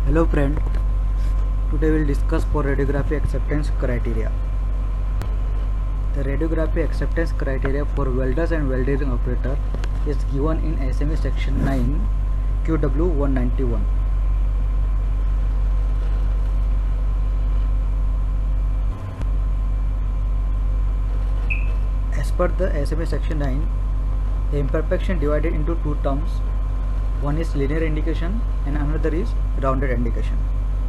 Hello friend, today we will discuss for radiography acceptance criteria. The radiography acceptance criteria for welders and welding operator is given in SME section 9 QW 191. As per the SME section 9, the imperfection divided into two terms. One is linear indication and another is rounded indication.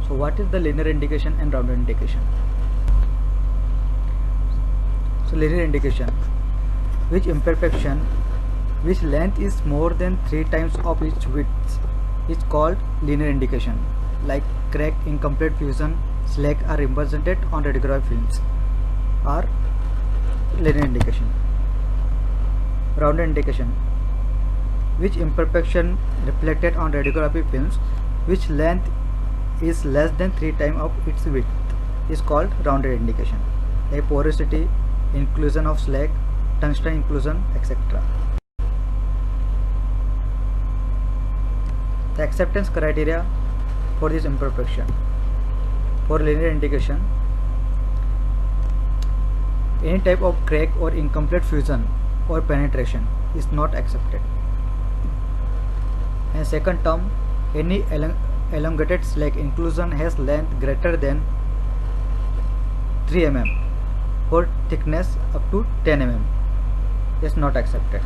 So what is the linear indication and rounded indication? So linear indication, which imperfection, which length is more than 3 times of its width, is called linear indication. Like crack, incomplete fusion, slag are represented on radiography films are linear indication. Rounded indication, which imperfection reflected on radiography films, which length is less than 3 times of its width, is called rounded indication. A porosity, inclusion of slag, tungsten inclusion, etc. The acceptance criteria for this imperfection. For linear indication, any type of crack or incomplete fusion or penetration is not accepted. And second term, any elongated slag inclusion has length greater than 3 mm or thickness up to 10 mm is not accepted.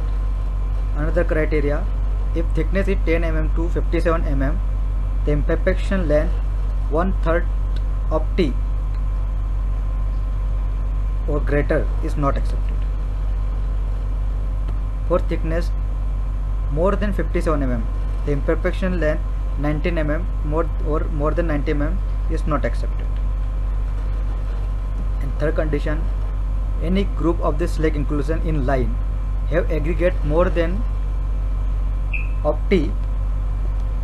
Another criteria, if thickness is 10 mm to 57 mm, the imperfection length 1/3 of T or greater is not accepted. For thickness more than 57 mm, the imperfection length 19 mm more than 90 mm is not accepted. And third condition, any group of the slag inclusion in line have aggregate more than of T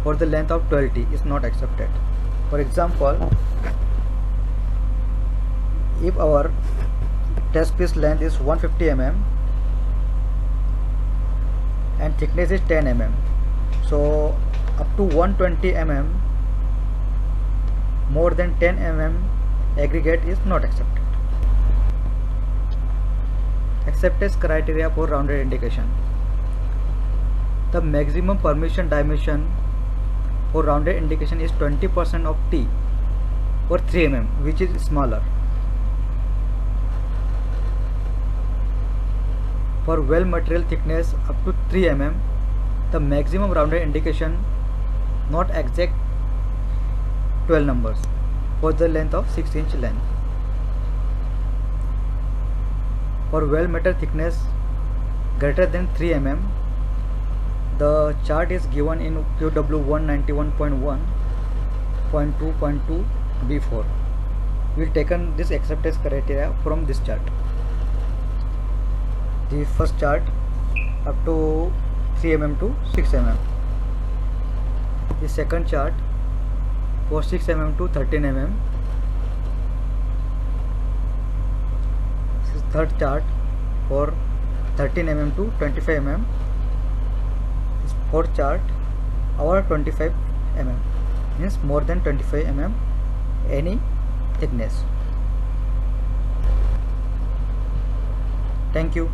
for the length of 12 T is not accepted. For example, if our test piece length is 150 mm and thickness is 10 mm, so up to 120 mm more than 10 mm aggregate is not accepted. Acceptance criteria for rounded indication. The maximum permission dimension for rounded indication is 20% of T or 3 mm, which is smaller. For weld material thickness up to 3 mm, the maximum rounded indication, not exact 12 numbers, for the length of 6 inch length. For weld metal thickness greater than 3 mm, the chart is given in QW 191.1.2.2 B4. We will taken this acceptance criteria from this chart. The first chart up to 3 mm to 6 mm. The second chart for 6 mm to 13 mm. This is third chart for 13 mm to 25 mm. This fourth chart our 25 mm, means more than 25 mm any thickness. Thank you.